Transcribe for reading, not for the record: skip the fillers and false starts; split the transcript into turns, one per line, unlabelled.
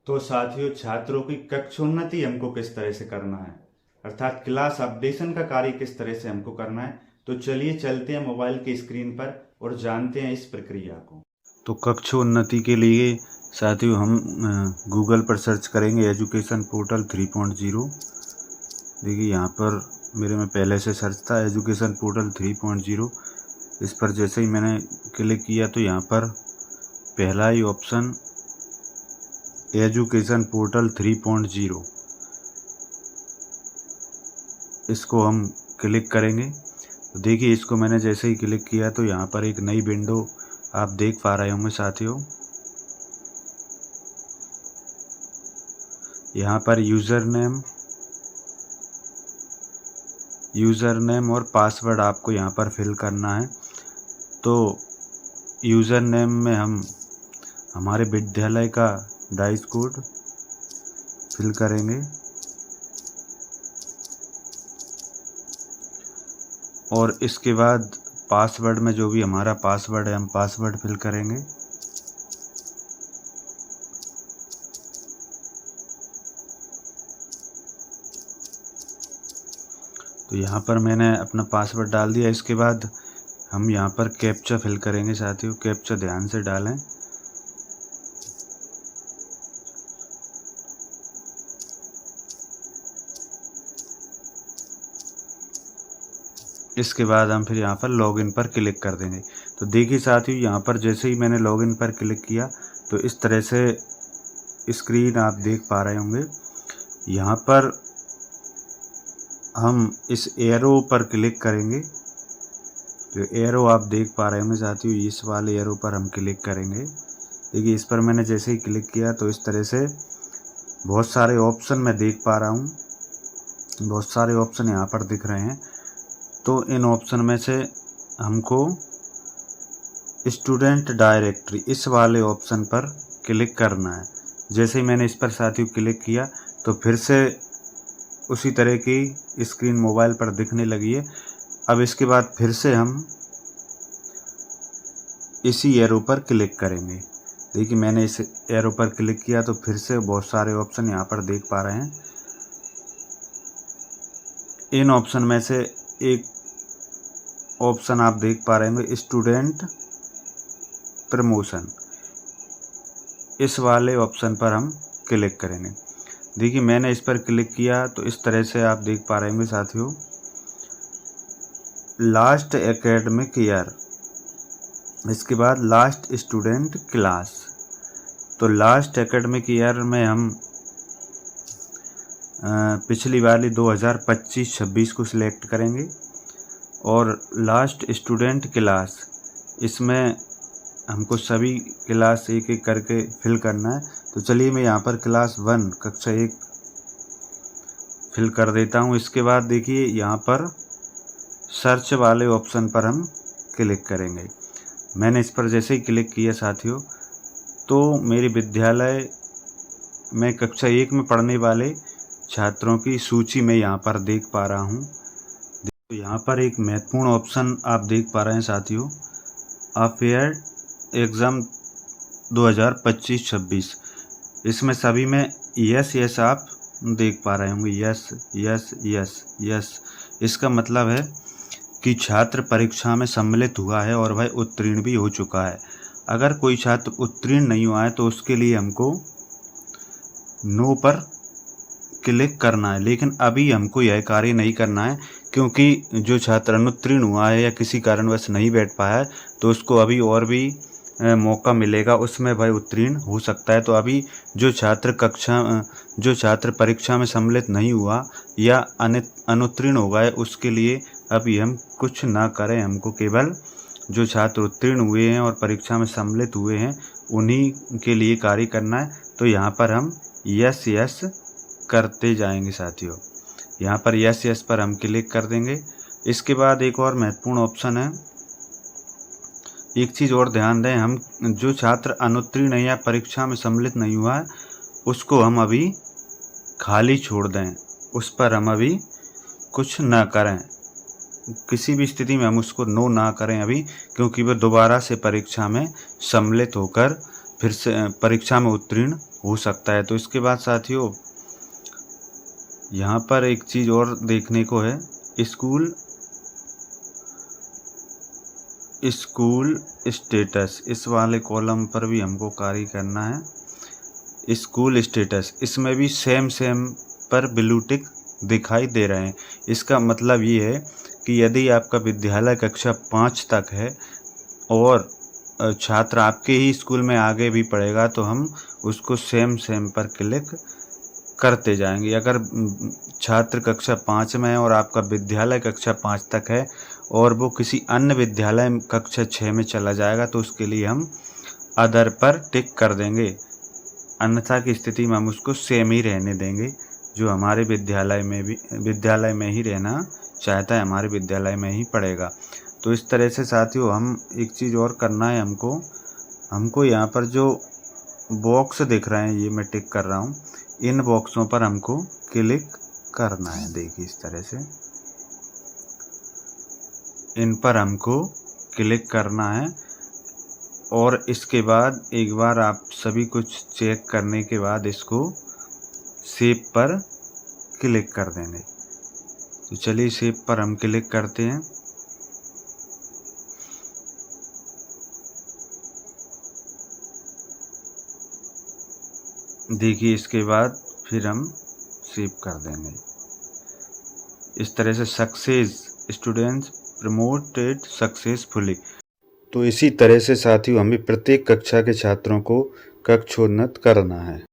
तो साथियों, छात्रों की कक्षोन्नति हमको किस तरह से करना है, अर्थात क्लास अपडेशन का कार्य किस तरह से हमको करना है, तो चलिए चलते हैं मोबाइल की स्क्रीन पर और जानते हैं इस प्रक्रिया को। तो कक्षोन्नति के लिए साथियों हम गूगल पर सर्च करेंगे एजुकेशन पोर्टल 3.0। देखिए यहाँ पर मेरे में पहले से सर्च था एजुकेशन पोर्टल 3.0। इस पर जैसे ही मैंने क्लिक किया तो यहाँ पर पहला ही ऑप्शन एजुकेशन पोर्टल 3.0, इसको हम क्लिक करेंगे। तो देखिए इसको मैंने जैसे ही क्लिक किया तो यहाँ पर एक नई विंडो आप देख पा रहे होंगे साथियों। यहाँ पर यूज़र नेम और पासवर्ड आपको यहाँ पर फिल करना है। तो यूज़र नेम में हम हमारे विद्यालय का डाइस कोड फिल करेंगे और इसके बाद पासवर्ड में जो भी हमारा पासवर्ड है हम पासवर्ड फिल करेंगे। तो यहाँ पर मैंने अपना पासवर्ड डाल दिया। इसके बाद हम यहाँ पर कैप्चा फिल करेंगे साथियों। कैप्चा ध्यान से डालें। इसके बाद हम फिर यहाँ पर लॉगिन पर क्लिक कर देंगे। तो देखिए साथियों, यहाँ पर जैसे ही मैंने लॉगिन पर क्लिक किया तो इस तरह से स्क्रीन आप देख पा रहे होंगे। यहाँ पर हम इस एरो पर क्लिक करेंगे। जो एरो आप देख पा रहे होंगे साथियों, इस वाले एरो पर हम क्लिक करेंगे। देखिए इस पर मैंने जैसे ही क्लिक किया तो इस तरह से बहुत सारे ऑप्शन मैं देख पा रहा हूँ। बहुत सारे ऑप्शन यहाँ पर दिख रहे हैं। तो इन ऑप्शन में से हमको स्टूडेंट डायरेक्टरी इस वाले ऑप्शन पर क्लिक करना है। जैसे ही मैंने इस पर साथियों क्लिक किया तो फिर से उसी तरह की स्क्रीन मोबाइल पर दिखने लगी है। अब इसके बाद फिर से हम इसी एरो पर क्लिक करेंगे। देखिए मैंने इस एरो पर क्लिक किया तो फिर से बहुत सारे ऑप्शन यहाँ पर देख पा रहे हैं। इन ऑप्शन में से एक ऑप्शन आप देख पा रहे होंगे स्टूडेंट प्रमोशन, इस वाले ऑप्शन पर हम क्लिक करेंगे। देखिए मैंने इस पर क्लिक किया तो इस तरह से आप देख पा रहे होंगे साथियों, लास्ट एकेडमिक ईयर, इसके बाद लास्ट स्टूडेंट क्लास। तो लास्ट एकेडमिक ईयर में हम पिछली वाली 2025-26 को सिलेक्ट करेंगे और लास्ट स्टूडेंट क्लास, इसमें हमको सभी क्लास एक एक करके फिल करना है। तो चलिए मैं यहाँ पर क्लास 1 कक्षा 1 फिल कर देता हूँ। इसके बाद देखिए यहाँ पर सर्च वाले ऑप्शन पर हम क्लिक करेंगे। मैंने इस पर जैसे ही क्लिक किया साथियों तो मेरे विद्यालय में कक्षा 1 में पढ़ने वाले छात्रों की सूची में यहाँ पर देख पा रहा हूँ। तो यहाँ पर एक महत्वपूर्ण ऑप्शन आप देख पा रहे हैं साथियों, अफेयर एग्ज़ाम 2025-26। इसमें सभी में यस आप देख पा रहे होंगे। Yes yes yes yes. इसका मतलब है कि छात्र परीक्षा में सम्मिलित हुआ है और वह उत्तीर्ण भी हो चुका है। अगर कोई छात्र उत्तीर्ण नहीं हुआ है तो उसके लिए हमको नो पर क्लिक करना है। लेकिन अभी हमको यह कार्य नहीं करना है, क्योंकि जो छात्र अनुत्तीर्ण हुआ है या किसी कारणवश नहीं बैठ पाया है तो उसको अभी और भी मौका मिलेगा, उसमें वह उत्तीर्ण हो सकता है। तो अभी जो छात्र परीक्षा में सम्मिलित नहीं हुआ या अनुत्तीर्ण हो गए उसके लिए अभी हम कुछ ना करें। हमको केवल जो छात्र उत्तीर्ण हुए हैं और परीक्षा में सम्मिलित हुए हैं उन्हीं के लिए कार्य करना है। तो यहाँ पर हम यस यस करते जाएंगे साथियों। यहाँ पर यस यस पर हम क्लिक कर देंगे। इसके बाद एक और महत्वपूर्ण ऑप्शन है, एक चीज़ और ध्यान दें, हम जो छात्र अनुत्तीर्ण या परीक्षा में सम्मिलित नहीं हुआ है उसको हम अभी खाली छोड़ दें, उस पर हम अभी कुछ ना करें। किसी भी स्थिति में हम उसको नो ना करें अभी, क्योंकि वह दोबारा से परीक्षा में सम्मिलित होकर फिर से परीक्षा में उत्तीर्ण हो सकता है। तो इसके बाद साथियों यहाँ पर एक चीज़ और देखने को है, स्कूल स्टेटस, इस वाले कॉलम पर भी हमको कार्य करना है। स्कूल स्टेटस, इसमें भी सेम पर ब्लू टिक दिखाई दे रहे हैं। इसका मतलब ये है कि यदि आपका विद्यालय कक्षा 5 तक है और छात्र आपके ही स्कूल में आगे भी पढ़ेगा तो हम उसको सेम पर क्लिक करते जाएंगे। अगर छात्र कक्षा 5 में है और आपका विद्यालय कक्षा 5 तक है और वो किसी अन्य विद्यालय कक्षा 6 में चला जाएगा तो उसके लिए हम अदर पर टिक कर देंगे। अन्यथा की स्थिति में हम उसको सेम ही रहने देंगे, जो हमारे विद्यालय में ही रहना चाहता है, हमारे विद्यालय में ही पढ़ेगा। तो इस तरह से साथियों हम एक चीज़ और करना है, हमको यहाँ पर जो बॉक्स दिख रहे हैं, ये मैं टिक कर रहा हूँ, इन बॉक्सों पर हमको क्लिक करना है। देखिए इस तरह से इन पर हमको क्लिक करना है और इसके बाद एक बार आप सभी कुछ चेक करने के बाद इसको सेव पर क्लिक कर देंगे। तो चलिए सेव पर हम क्लिक करते हैं। देखिए इसके बाद फिर हम सेव कर देंगे। इस तरह से सक्सेस स्टूडेंट्स प्रमोटेड सक्सेसफुली। तो इसी तरह से साथियों हमें प्रत्येक कक्षा के छात्रों को कक्षोन्नत करना है।